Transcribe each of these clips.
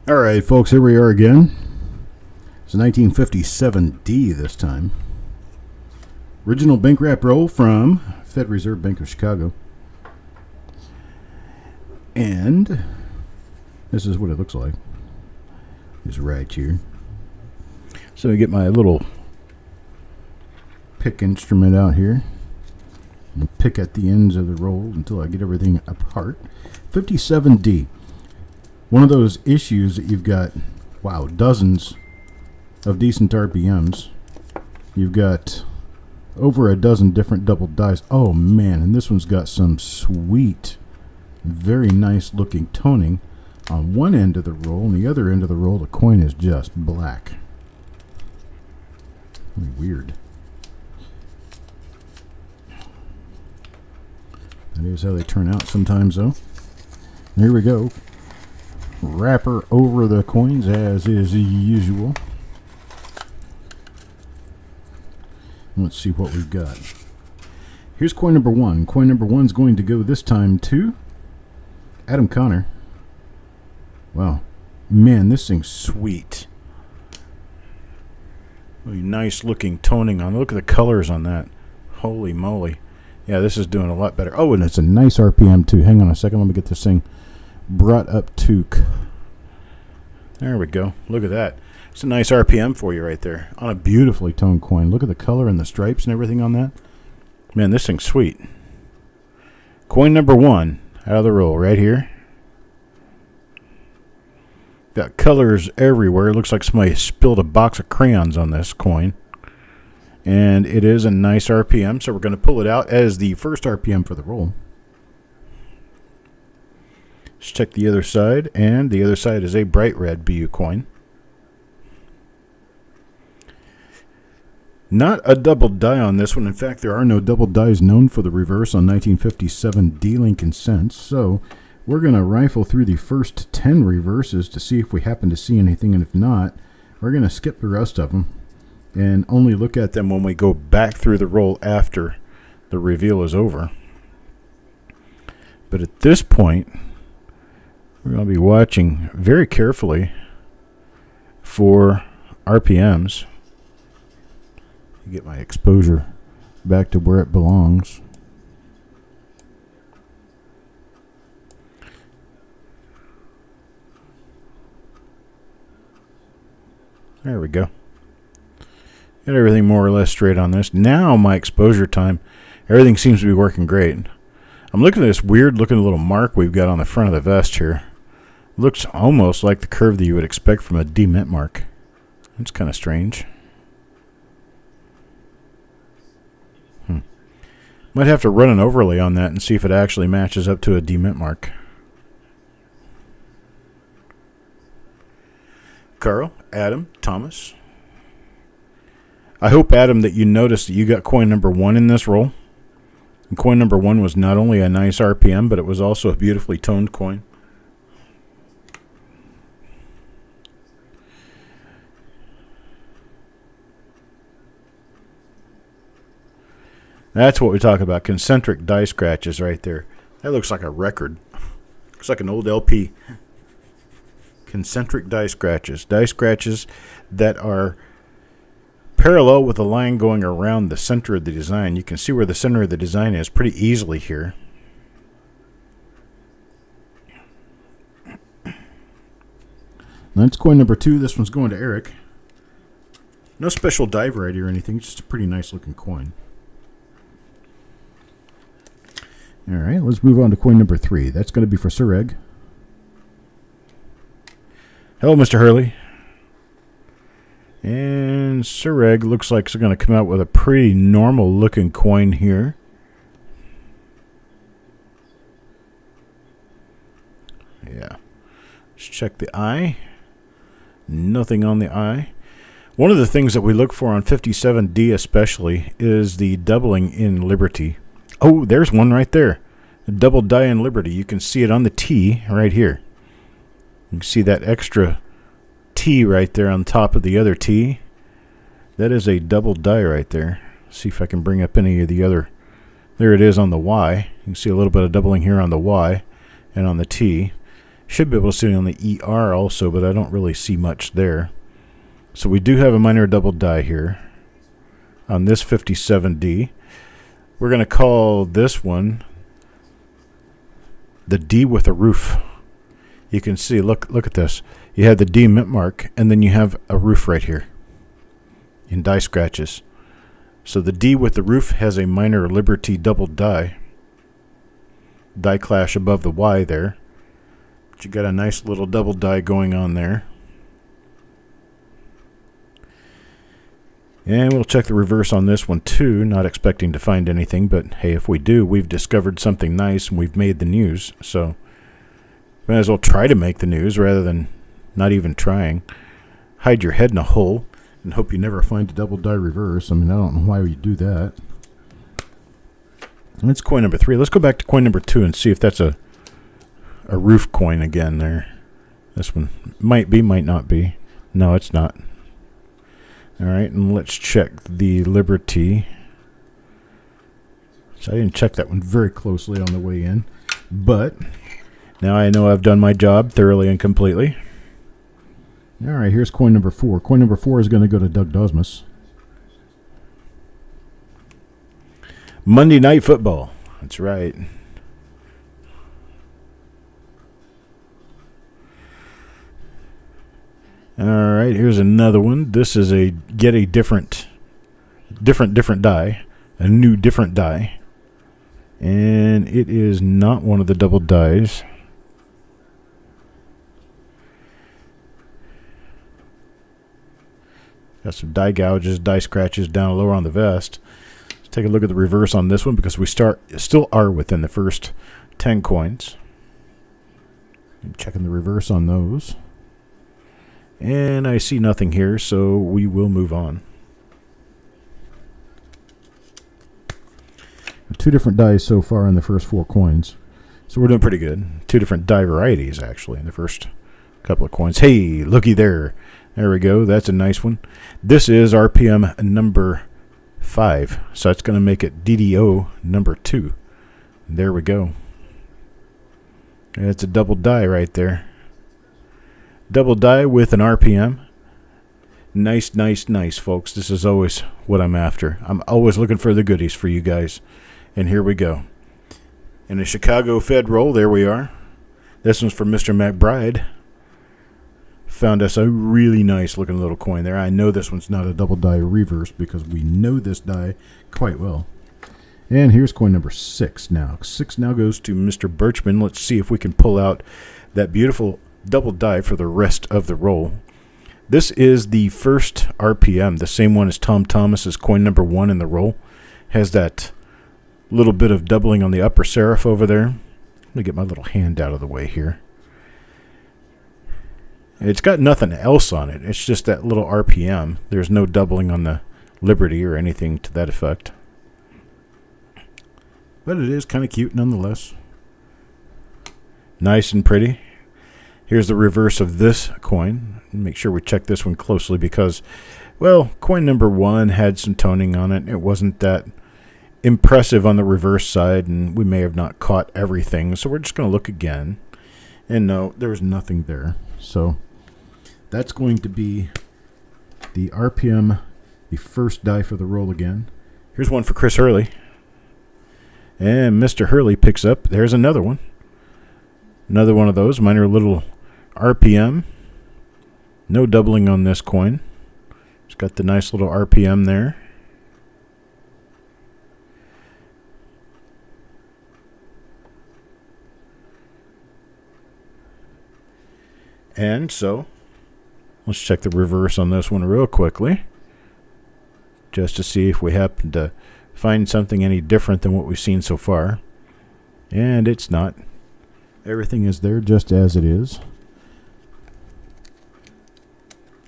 All right, folks, here we are again. It's a 1957D this time. Original bank wrap roll from Fed Reserve Bank of Chicago. And this is what it looks like. It's right here. So I get my little pick instrument out here and pick at the ends of the roll until I get everything apart. 57D. One of those issues that you've got, wow, dozens of decent RPMs. You've got over a dozen different double dies. Oh man, and this one's got some sweet, very nice looking toning on one end of the roll. On the other end of the roll, the coin is just black. Really weird. That is how they turn out sometimes, though. Here we go. Wrapper over the coins as is usual. Let's see what we've got. Here's coin number one. Coin number one is going to go this time to Adam Connor. Wow. Man, this thing's sweet. Really nice looking toning on. Look at the colors on that. Holy moly. Yeah, this is doing a lot better. Oh, and it's a nice RPM too. Hang on a second. Let me get this thing brought up to... There we go. Look at that. It's a nice RPM for you right there on a beautifully toned coin. Look at the color and the stripes and everything on that. Man, this thing's sweet. Coin number one out of the roll right here. Got colors everywhere. It looks like somebody spilled a box of crayons on this coin. And it is a nice RPM, so we're going to pull it out as the first RPM for the roll. Let's check the other side, and the other side is a bright red BU coin. Not a double die on this one. In fact, there are no double dies known for the reverse on 1957 D-Lincoln cents. So we're going to rifle through the first 10 reverses to see if we happen to see anything, and if not, we're going to skip the rest of them and only look at them when we go back through the roll after the reveal is over. But at this point, we're going to be watching very carefully for RPMs. Get my exposure back to where it belongs. There we go. Got everything more or less straight on this. Now my exposure time, everything seems to be working great. I'm looking at this weird looking little mark we've got on the front of the vest here. Looks almost like the curve that you would expect from a D-mint mark. That's kind of strange. Might have to run an overlay on that and see if it actually matches up to a D-mint mark. Carl, Adam, Thomas. I hope, Adam, that you noticed that you got coin number one in this roll. And coin number one was not only a nice RPM, but it was also a beautifully toned coin. That's what we talk about, concentric die scratches right there. That looks like a record. Looks like an old LP. Concentric die scratches. Die scratches that are parallel with the line going around the center of the design. You can see where the center of the design is pretty easily here. That's coin number two. This one's going to Eric. No special die variety or anything. Just a pretty nice looking coin. All right, let's move on to coin number three. That's going to be for Sir Egg. Hello, Mr. Hurley. And Sir Egg looks like it's going to come out with a pretty normal looking coin here. Yeah. Let's check the eye. Nothing on the eye. One of the things that we look for on 57D especially is the doubling in Liberty. Oh, there's one right there. A double die in Liberty. You can see it on the T right here. You can see that extra T right there on top of the other T. That is a double die right there. See if I can bring up any of the other. There it is on the Y. You can see a little bit of doubling here on the Y and on the T. Should be able to see it on the ER also, but I don't really see much there. So we do have a minor double die here on this 57D. We're going to call this one the D with a roof. You can see, look at this. You have the D mint mark, and then you have a roof right here in die scratches. So the D with the roof has a minor Liberty double die. Die clash above the Y there. But you got a nice little double die going on there. And we'll check the reverse on this one too, not expecting to find anything, but hey, if we do, we've discovered something nice and we've made the news. So might as well try to make the news rather than not even trying. Hide your head in a hole and hope you never find a double die reverse. I mean, I don't know why we do that. That's coin number 3. Let's go back to coin number 2 and see if that's a roof coin again there. This one might be, might not be. No, it's not. All right, and let's check the Liberty. So I didn't check that one very closely on the way in, but now I know I've done my job thoroughly and completely. All right, here's coin number 4. Coin number 4 is going to go to Doug Dosmus. Monday Night Football. That's right. All right, here's another one. This is a get a different die, a new different die, and it is not one of the double dies. Got some die gouges, die scratches down lower on the vest. Let's take a look at the reverse on this one because we still are within the first 10 coins. I'm checking the reverse on those. And I see nothing here, so we will move on. 2 different dies so far in the first 4 coins. So we're doing pretty good. 2 different die varieties, actually, in the first couple of coins. Hey, looky there. There we go. That's a nice one. This is RPM number 5. So that's going to make it DDO number 2. There we go. That's a double die right there. Double die with an RPM. Nice, nice, nice, folks. This is always what I'm after. I'm always looking for the goodies for you guys. And here we go. In a Chicago Fed roll, there we are. This one's from Mr. McBride. Found us a really nice looking little coin there. I know this one's not a double die reverse because we know this die quite well. And here's coin number 6 now. 6 now goes to Mr. Birchman. Let's see if we can pull out that beautiful double die for the rest of the roll. This is the first RPM, the same one as Tom Thomas's coin number 1 in the roll. Has that little bit of doubling on the upper serif over there. Let me get my little hand out of the way here. It's got nothing else on it. It's just that little RPM. There's no doubling on the Liberty or anything to that effect. But it is kind of cute nonetheless. Nice and pretty. Here's the reverse of this coin. Make sure we check this one closely because, well, coin number 1 had some toning on it. It wasn't that impressive on the reverse side, and we may have not caught everything. So we're just going to look again. And no, there was nothing there. So that's going to be the RPM, the first die for the roll again. Here's one for Chris Hurley. And Mr. Hurley picks up, there's another one. Another one of those, minor little RPM. No doubling on this coin. It's got the nice little RPM there. And so, let's check the reverse on this one real quickly. Just to see if we happen to find something any different than what we've seen so far. And it's not. Everything is there just as it is.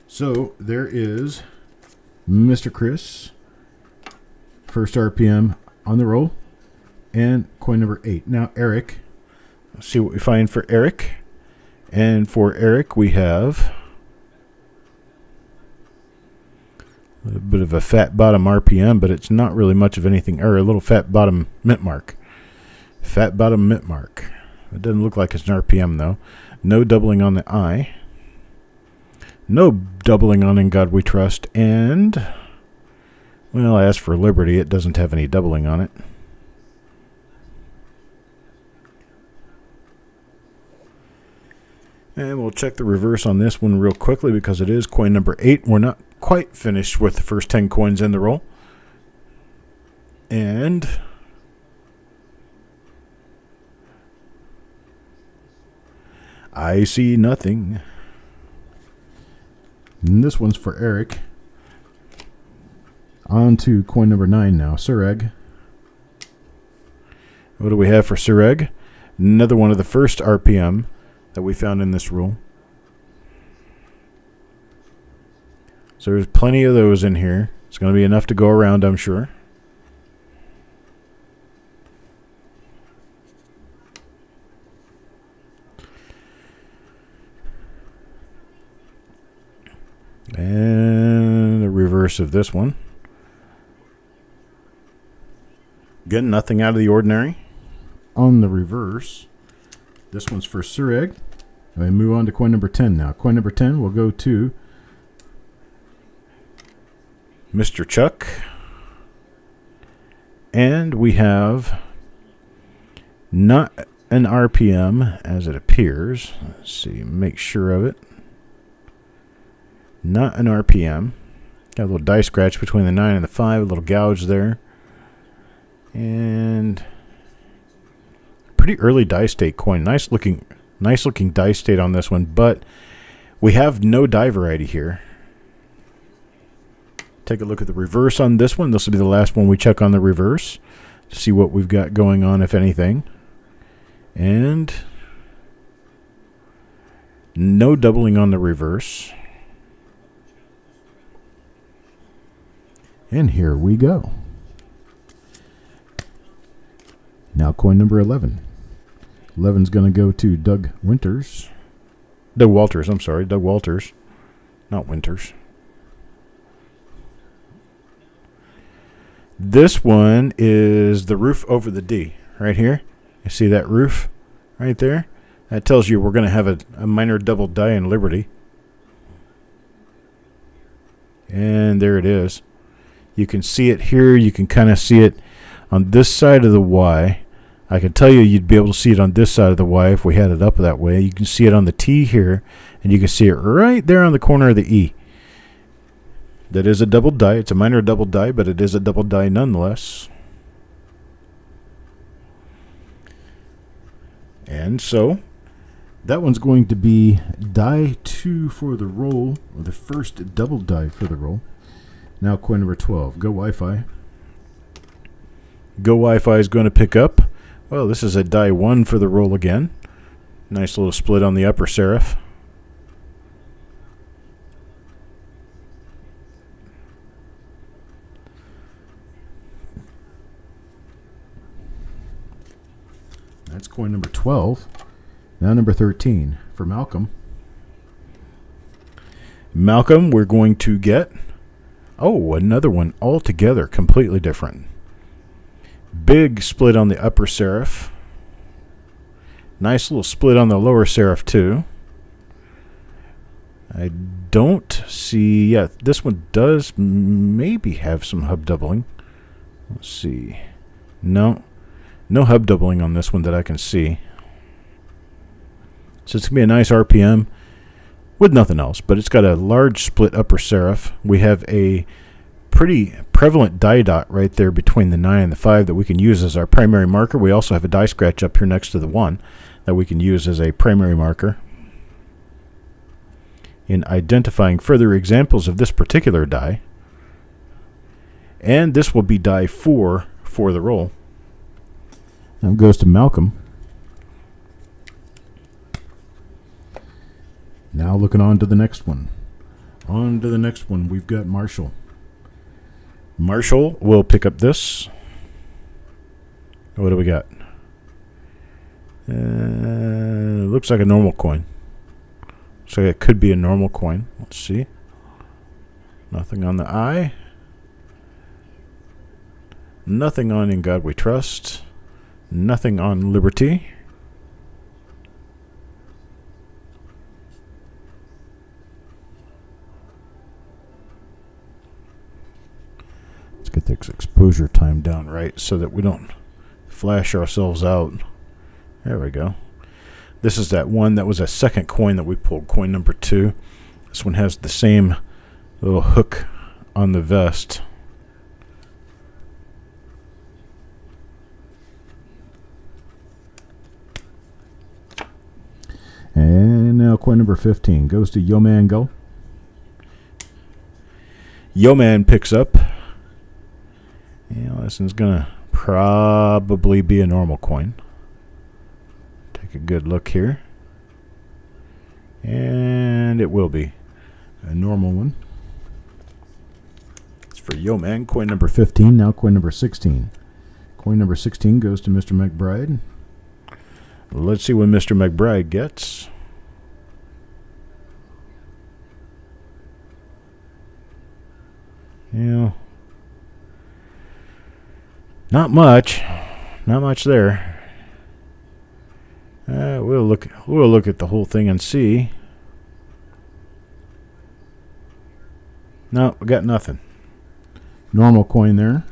So there is Mr. Chris, first RPM on the roll, and coin number 8. Now Eric, let's see what we find for Eric. And for Eric we have a bit of a fat bottom RPM, but it's not really much of anything, or a little fat bottom mint mark. Fat bottom mint mark. It doesn't look like it's an RPM though. No doubling on the I. No doubling on In God We Trust. And, well, as for Liberty, it doesn't have any doubling on it. And we'll check the reverse on this one real quickly because it is coin number 8. We're not quite finished with the first 10 coins in the roll. And I see nothing. And this one's for Eric. On to coin number 9 now. Sureg. What do we have for Sureg? Another one of the first RPM that we found in this rule. So there's plenty of those in here. It's going to be enough to go around, I'm sure. And the reverse of this one. Again, nothing out of the ordinary. On the reverse, this one's for Sureg. And we move on to coin number 10 now. Coin number 10 will go to Mr. Chuck. And we have not an RPM as it appears. Let's see, make sure of it. Not an RPM. Got a little die scratch between the 9 and the 5, a little gouge there. And pretty early die state coin. Nice looking die state on this one, but we have no die variety here. Take a look at the reverse on this one. This will be the last one we check on the reverse to see what we've got going on, if anything. And no doubling on the reverse. And here we go. Now coin number 11. 11's going to go to Doug Walters. I'm sorry. Doug Walters. Not Winters. This one is the roof over the D. Right here. You see that roof right there? That tells you we're going to have a minor double die in Liberty. And there it is. You can see it here. You can kind of see it on this side of the Y. I can tell you you'd be able to see it on this side of the Y if we had it up that way. You can see it on the T here, and you can see it right there on the corner of the E. That is a double die. It's a minor double die, but it is a double die nonetheless. And so that one's going to be die 2 for the roll, or the first double die for the roll. Now coin number 12. Go Wi-Fi. Go Wi-Fi is going to pick up. Well, this is a die 1 for the roll again. Nice little split on the upper serif. That's coin number 12. Now number 13 for Malcolm. Malcolm, we're going to get, oh, another one altogether completely different. Big split on the upper serif. Nice little split on the lower serif too. I don't see, yeah, this one does maybe have some hub doubling. Let's see. No hub doubling on this one that I can see. So it's going to be a nice RPM with nothing else, but it's got a large split upper serif. We have a pretty prevalent die dot right there between the 9 and the 5 that we can use as our primary marker. We also have a die scratch up here next to the 1 that we can use as a primary marker. In identifying further examples of this particular die. And this will be die 4 for the roll. Now it goes to Malcolm. Now looking on to the next one. On to the next one, we've got Marshall. Marshall will pick up this. What do we got? Looks like a normal coin. So it could be a normal coin. Let's see. Nothing on the I. Nothing on In God We Trust. Nothing on Liberty. exposure time down right so that we don't flash ourselves out. There we go. This is that one that was a second coin that we pulled, coin number 2. This one has the same little hook on the vest. And now coin number 15 goes to Yo Man Go. Yo Man picks up. This one's gonna probably be a normal coin. Take a good look here. And it will be a normal one. It's for Yo Man, coin number 15, now coin number 16. Coin number 16 goes to Mr. McBride. Let's see what Mr. McBride gets. Not much. Not much there. We'll look at the whole thing and see. No, we got nothing. Normal coin there.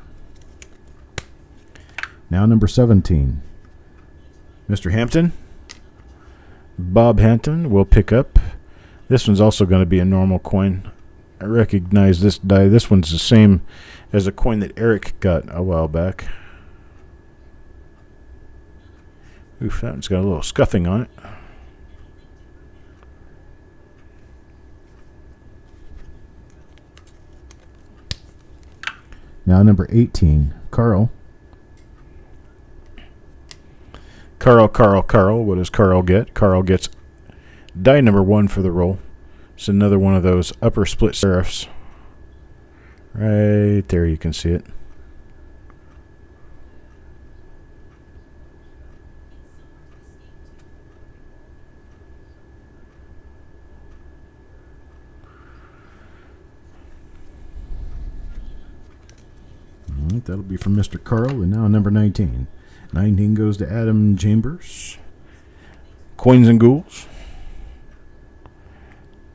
Now number 17. Mr. Hampton. Bob Hampton will pick up. This one's also going to be a normal coin. I recognize this die. This one's the same as a coin that Eric got a while back. Oof, that one's got a little scuffing on it. Now number 18, Carl. Carl. What does Carl get? Carl gets die number 1 for the roll. It's another one of those upper split serifs. Right there, you can see it. All right, that'll be from Mr. Carl. And now number 19. 19 goes to Adam Chambers. Coins and ghouls.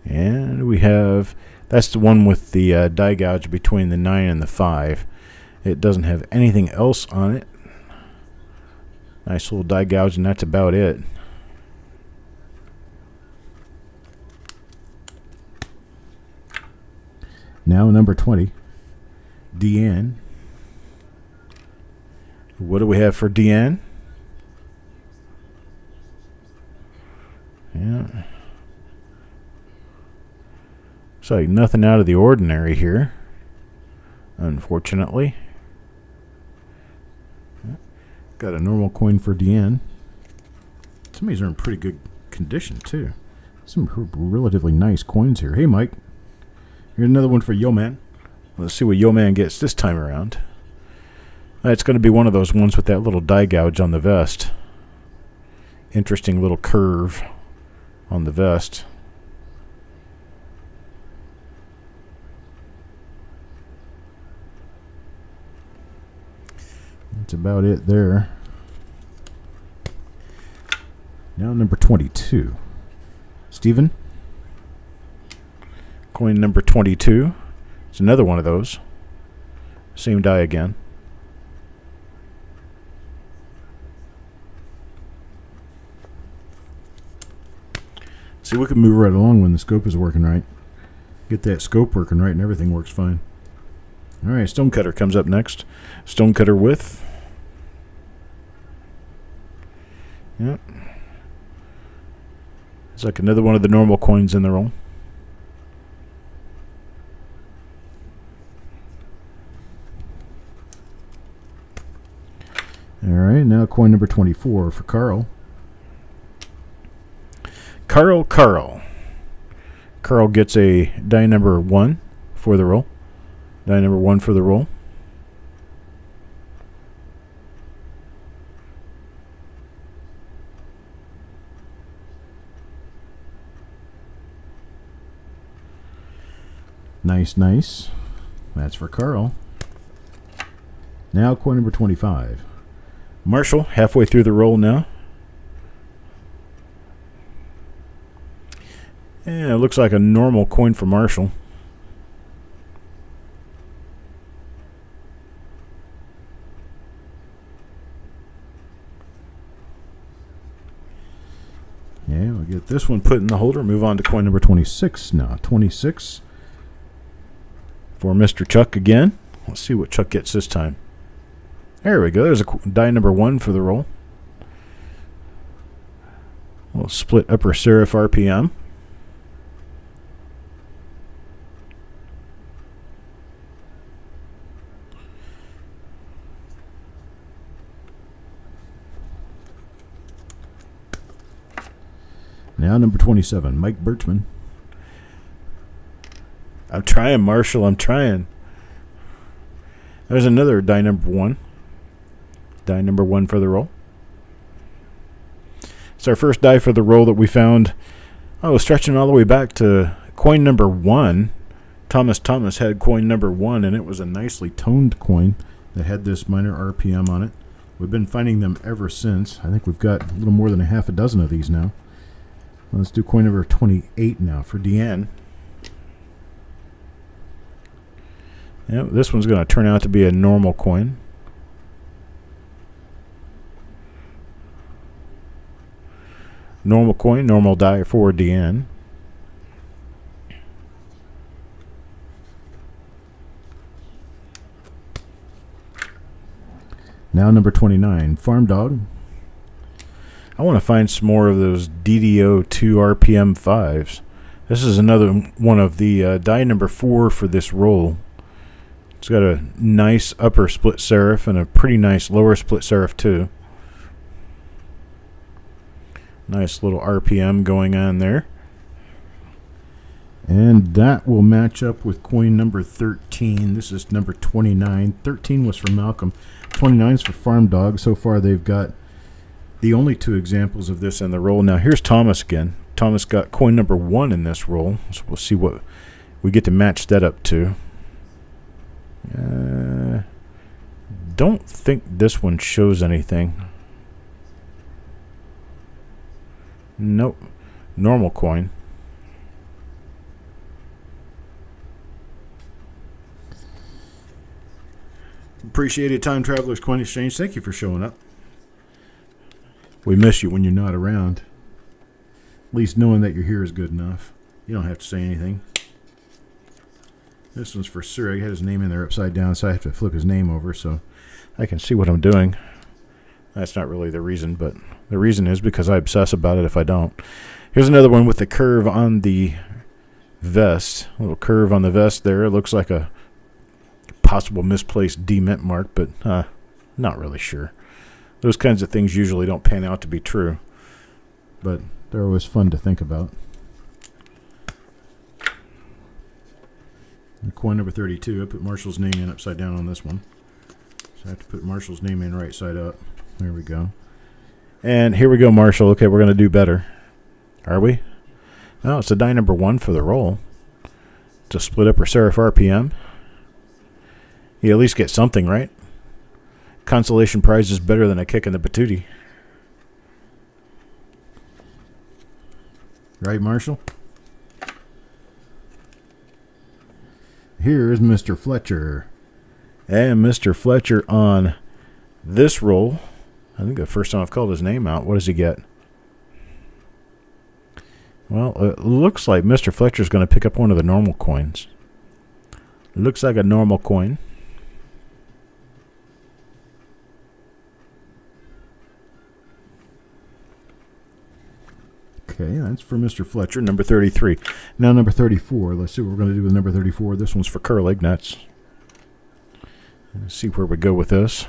And we have, that's the one with the die gouge between the 9 and the 5. It doesn't have anything else on it. Nice little die gouge, and that's about it. Now number 20, Deanne. What do we have for Deanne? Yeah. So nothing out of the ordinary here, unfortunately. Got a normal coin for Deanne. Some of these are in pretty good condition too. Some relatively nice coins here. Hey Mike, here's another one for Yo Man. Let's see what Yo Man gets this time around. It's going to be one of those ones with that little die gouge on the vest. Interesting little curve on the vest. That's about it there. Now number 22. Stephen. Coin number 22. It's another one of those. Same die again. See, we can move right along when the scope is working right. Get that scope working right and everything works fine. Alright, Stonecutter comes up next. Stonecutter with. Yep. It's like another one of the normal coins in the roll. Alright, now coin number 24 for Carl. Carl gets a die number 1 for the roll. Die number 1 for the roll. Nice. That's for Carl. Now coin number 25. Marshall, halfway through the roll now. And it looks like a normal coin for Marshall. And we'll get this one put in the holder. Move on to coin number 26 now. 26 for Mr. Chuck again. Let's see what Chuck gets this time. There we go. There's a die number 1 for the roll. We'll split upper serif RPM. Now number 27, Mike Birchman. I'm trying, Marshall. I'm trying. There's another die number 1. Die number 1 for the roll. It's our first die for the roll that we found. Oh, stretching all the way back to coin number 1. Thomas had coin number 1, and it was a nicely toned coin that had this minor RPM on it. We've been finding them ever since. I think we've got a little more than a half a dozen of these now. Let's do coin number 28 now for Deanne. Yep, this one's going to turn out to be a normal coin. Normal coin, normal die for Deanne. Now number 29, Farm Dog. I want to find some more of those DDO 2 RPM 5s. This is another one of the die number 4 for this roll. It's got a nice upper split serif and a pretty nice lower split serif too. Nice little RPM going on there. And that will match up with coin number 13. This is number 29. 13 was for Malcolm. 29 is for Farm Dog. So far they've got the only 2 examples of this in the roll. Now here's Thomas again. Thomas got coin number 1 in this roll. So we'll see what we get to match that up to. Don't think this one shows anything. Nope. Normal coin. Appreciated Time Travelers Coin Exchange. Thank you for showing up. We miss you when you're not around. At least knowing that you're here is good enough. You don't have to say anything. This one's for Sir. I had his name in there upside down, so I have to flip his name over so I can see what I'm doing. That's not really the reason, but the reason is because I obsess about it if I don't. Here's another one with the curve on the vest. A little curve on the vest there. It looks like a possible misplaced D-mint mark, but not really sure. Those kinds of things usually don't pan out to be true, but they're always fun to think about. And coin number 32, I put Marshall's name in upside down on this one. So I have to put Marshall's name in right side up. There we go. And here we go, Marshall. Okay, we're going to do better. Are we? No, it's a die number 1 for the roll. It's a split upper serif RPM. You at least get something, right? Consolation prize is better than a kick in the patootie. Right, Marshall? Here's Mr. Fletcher. And Mr. Fletcher on this roll. I think the first time I've called his name out. What does he get? Well, it looks like Mr. Fletcher's going to pick up one of the normal coins. Looks like a normal coin. Okay, that's for Mr. Fletcher, number 33. Now number 34. Let's see what we're going to do with number 34. This one's for Curlig. Let's see where we go with this.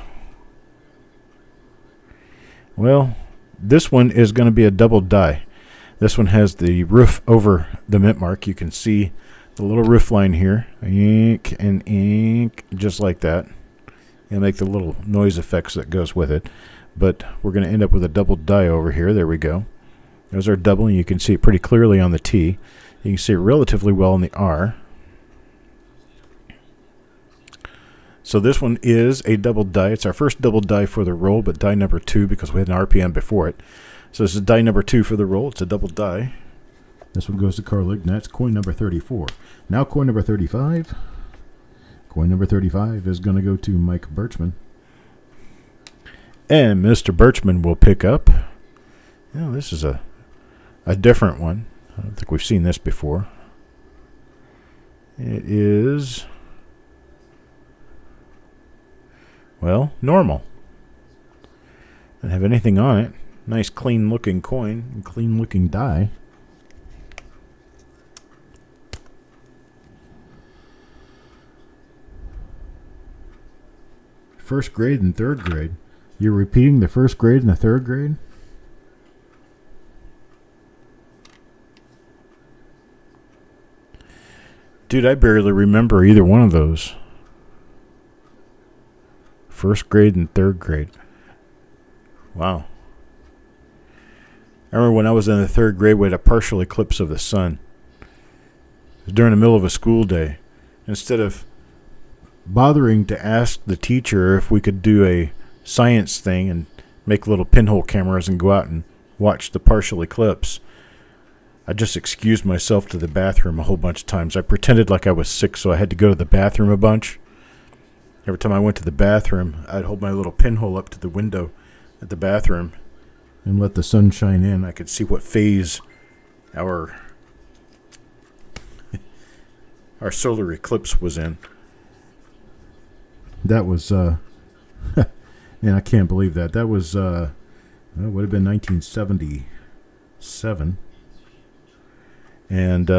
Well, this one is going to be a double die. This one has the roof over the mint mark. You can see the little roof line here. Ink and ink, just like that. And make the little noise effects that goes with it. But we're going to end up with a double die over here. There we go. There's our double, and you can see it pretty clearly on the T. You can see it relatively well on the R. So this one is a double die. It's our first double die for the roll, but die number 2 because we had an RPM before it. So this is die number 2 for the roll. It's a double die. This one goes to Carlig. That's coin number 34. Now coin number 35. Coin number 35 is going to go to Mike Birchman. And Mr. Birchman will pick up. You know, this is a a different one. I don't think we've seen this before. It is, well, normal. Doesn't have anything on it. Nice clean looking coin and clean looking die. First grade and third grade. You're repeating the first grade and the third grade? Dude, I barely remember either one of those. First grade and third grade. Wow. I remember when I was in the third grade, we had a partial eclipse of the sun. It was during the middle of a school day. Instead of bothering to ask the teacher if we could do a science thing and make little pinhole cameras and go out and watch the partial eclipse, I just excused myself to the bathroom a whole bunch of times. I pretended like I was sick, so I had to go to the bathroom a bunch. Every time I went to the bathroom, I'd hold my little pinhole up to the window at the bathroom and let the sun shine in. I could see what phase our solar eclipse was in. That was, man, I can't believe that. That was, it would have been 1977. And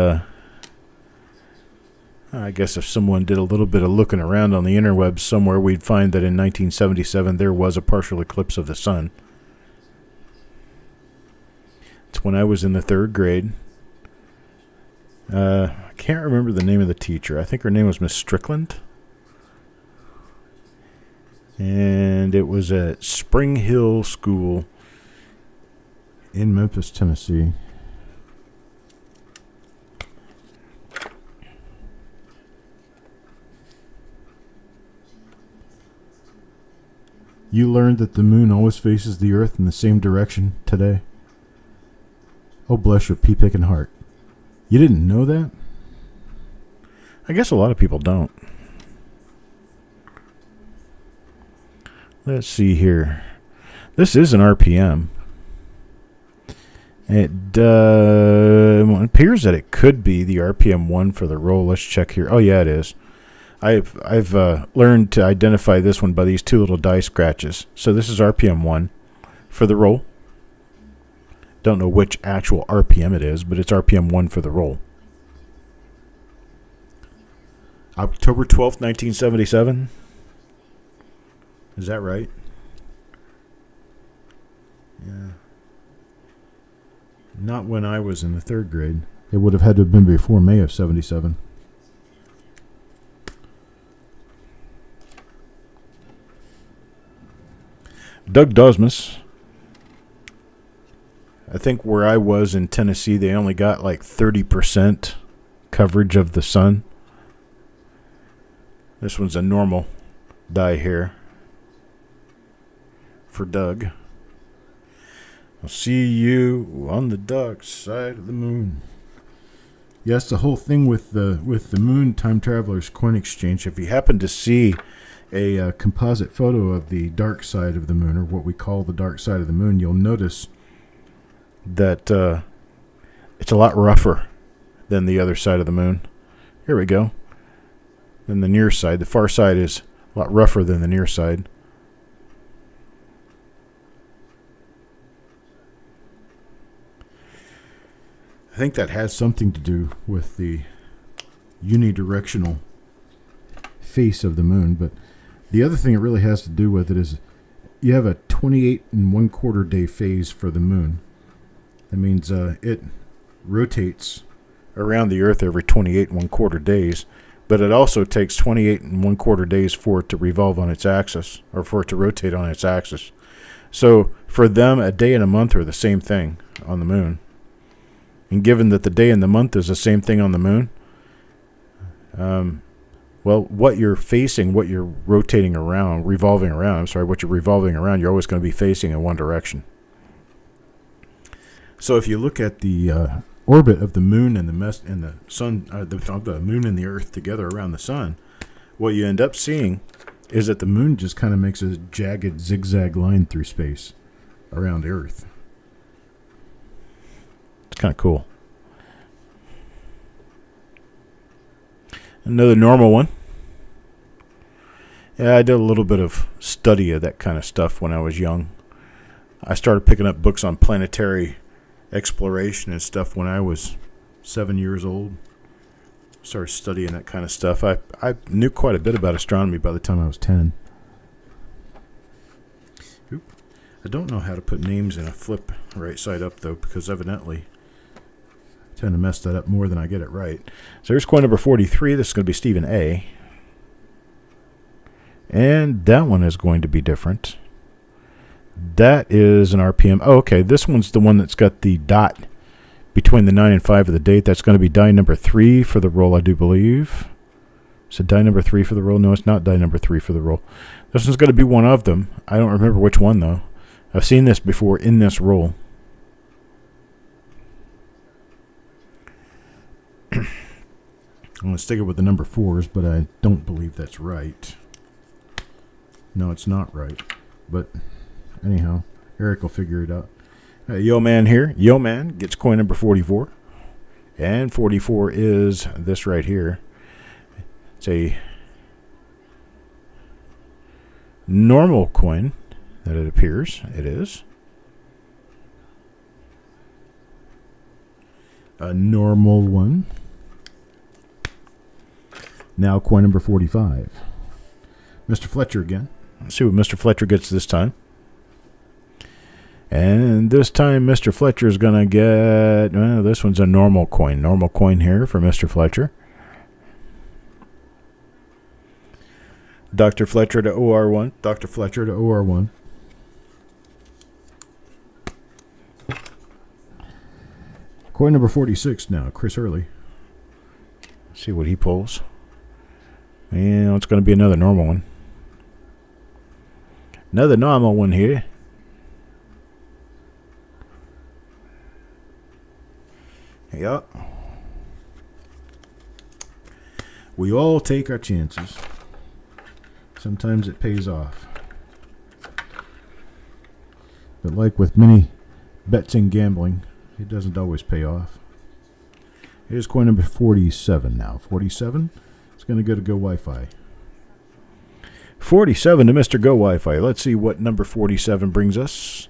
I guess if someone did a little bit of looking around on the interwebs somewhere, we'd find that in 1977 there was a partial eclipse of the sun. It's when I was in the third grade. I can't remember the name of the teacher. I think her name was Miss Strickland. And it was at Spring Hill School in Memphis, Tennessee. You learned that the moon always faces the earth in the same direction today. Oh, bless your pea-picking heart. You didn't know that? I guess a lot of people don't. Let's see here. This is an RPM. It appears that it could be the RPM 1 for the roll. Let's check here. Oh, yeah, it is. I've learned to identify this one by these two little die scratches. So this is RPM 1 for the roll. Don't know which actual RPM it is, but it's RPM 1 for the roll. October 12th, 1977. Is that right? Yeah. Not when I was in the third grade. It would have had to have been before May of 77. Doug Dosmus. I think where I was in Tennessee, they only got like 30% coverage of the sun. This one's a normal die here for Doug. I'll see you on the dark side of the moon. Yes, the whole thing with the Moon Time Traveler's Coin Exchange. If you happen to see a composite photo of the dark side of the moon, or what we call the dark side of the moon, you'll notice that it's a lot rougher than the other side of the moon. Here we go. Than the near side. The far side is a lot rougher than the near side. I think that has something to do with the unidirectional face of the moon, but the other thing it really has to do with it is you have a 28 1/4 day phase for the moon. That means it rotates around the Earth every 28 1/4 days, but it also takes 28 1/4 days for it to revolve on its axis, or for it to rotate on its axis. So for them, a day and a month are the same thing on the moon. And given that the day and the month is the same thing on the moon, well, what you're facing, what you're rotating around, what you're revolving around, you're always going to be facing in one direction. So if you look at the orbit of the moon and the sun, the moon and the Earth together around the sun, what you end up seeing is that the moon just kind of makes a jagged zigzag line through space around Earth. It's kind of cool. Another normal one. Yeah, I did a little bit of study of that kind of stuff when I was young. I started picking up books on planetary exploration and stuff when I was 7 years old. Started studying that kind of stuff. I knew quite a bit about astronomy by the time I was 10. Oop. I don't know how to put names in a flip right side up, though, because evidently I tend to mess that up more than I get it right. So here's coin number 43. This is going to be Stephen A. And that one is going to be different. That is an RPM. Oh, okay. This one's the one that's got the dot between the 9 and 5 of the date. That's going to be die number 3 for the roll, I do believe. Is it die number 3 for the roll? No, it's not die number 3 for the roll. This one's going to be one of them. I don't remember which one, though. I've seen this before in this roll. I'm going to stick it with the number 4s, but I don't believe that's right. No, it's not right. But anyhow, Eric will figure it out. Yo Man here. Yo Man gets coin number 44. And 44 is this right here. It's a normal coin that it appears. It is. A normal one. Now coin number 45. Mr. Fletcher again. Let's see what Mr. Fletcher gets this time. And this time Mr. Fletcher is going to get, well, this one's a normal coin. Normal coin here for Mr. Fletcher. Dr. Fletcher to OR1. Dr. Fletcher to OR1. Coin number 46 now, Chris Hurley. Let's see what he pulls. And it's going to be another normal one. Another normal one here. Yep. We all take our chances. Sometimes it pays off. But like with many bets in gambling, it doesn't always pay off. Here's coin number 47 now. 47. It's going to go to Go Wi-Fi. 47 to Mr. Go Wi-Fi. Let's see what number 47 brings us.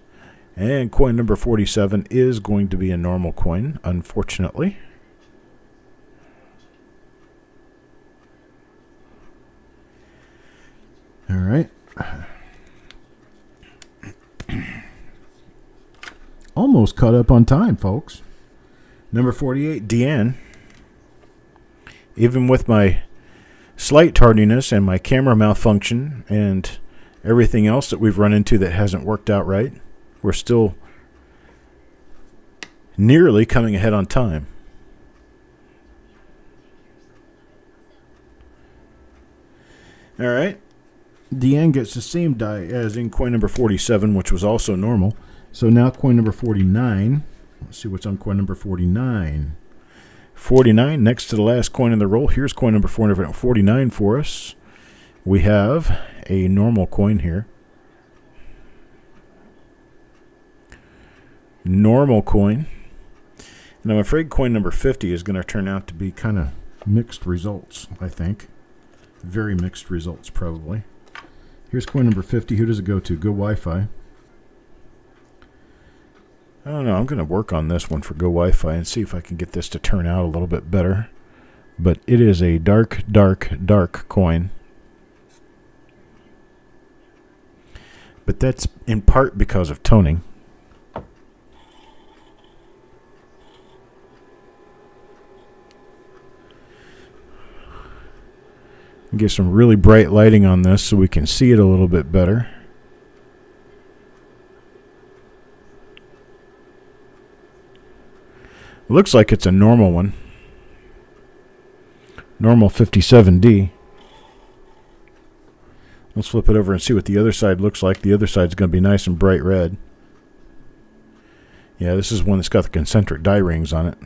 And coin number 47 is going to be a normal coin, unfortunately. All right. Almost caught up on time, folks. Number 48, Deanne. Even with my slight tardiness and my camera malfunction and everything else that we've run into that hasn't worked out right, we're still nearly coming ahead on time. All right. Deanne gets the same die as in coin number 47, which was also normal. So now coin number 49. Let's see what's on coin number 49. 49, next to the last coin in the roll. Here's coin number 49 for us. We have a normal coin here. Normal coin. And I'm afraid coin number 50 is going to turn out to be kind of mixed results, I think. Very mixed results, probably. Here's coin number 50. Who does it go to? Go Wi-Fi. I don't know. I'm going to work on this one for Go Wi-Fi and see if I can get this to turn out a little bit better. But it is a dark, dark, dark coin. But that's in part because of toning. Get some really bright lighting on this so we can see it a little bit better. Looks like it's a normal one. Normal 57D. Let's flip it over and see what the other side looks like. The other side's going to be nice and bright red. Yeah, this is one that's got the concentric die rings on it.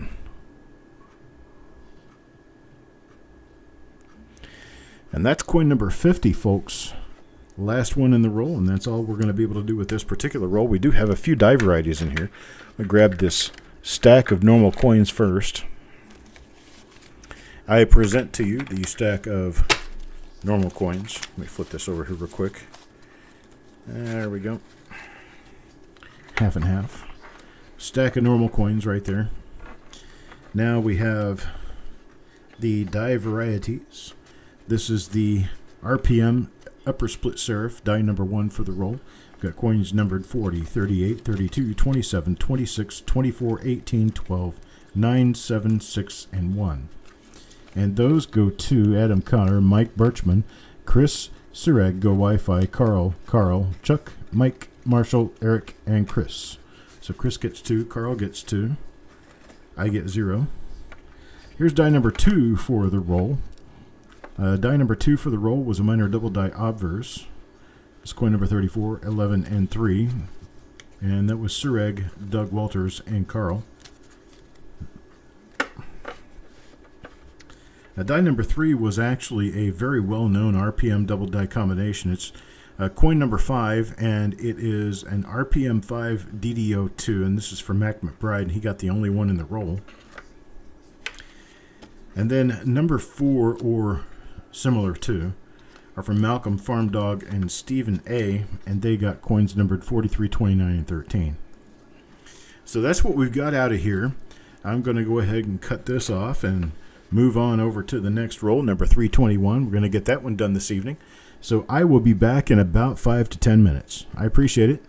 And that's coin number 50, folks. Last one in the roll, and that's all we're going to be able to do with this particular roll. We do have a few die varieties in here. I grabbed this stack of normal coins first. I present to you the stack of normal coins. Let me flip this over here real quick. There we go. Half and half. Stack of normal coins right there. Now we have the die varieties. This is the RPM upper split serif, die number 1 for the roll. We've got coins numbered 40, 38, 32, 27, 26, 24, 18, 12, 9, 7, 6, and 1. And those go to Adam Connor, Mike Birchman, Chris Surag, Go Wi-Fi, Carl, Chuck, Mike, Marshall, Eric, and Chris. So Chris gets 2, Carl gets 2, I get 0. Here's die number 2 for the roll. Die number 2 for the roll was a minor double die obverse. It's coin number 34, 11, and 3. And that was Sureg, Doug Walters, and Carl. Die number 3 was actually a very well-known RPM double die combination. It's coin number 5, and it is an RPM 5 DDO2, and this is for Mac McBride, and he got the only one in the roll. And then number 4, or similar to, are from Malcolm Farm Dog and Stephen A., and they got coins numbered 43, 29, and 13. So that's what we've got out of here. I'm going to go ahead and cut this off and move on over to the next roll, number 321. We're going to get that one done this evening. So I will be back in about 5 to 10 minutes. I appreciate it.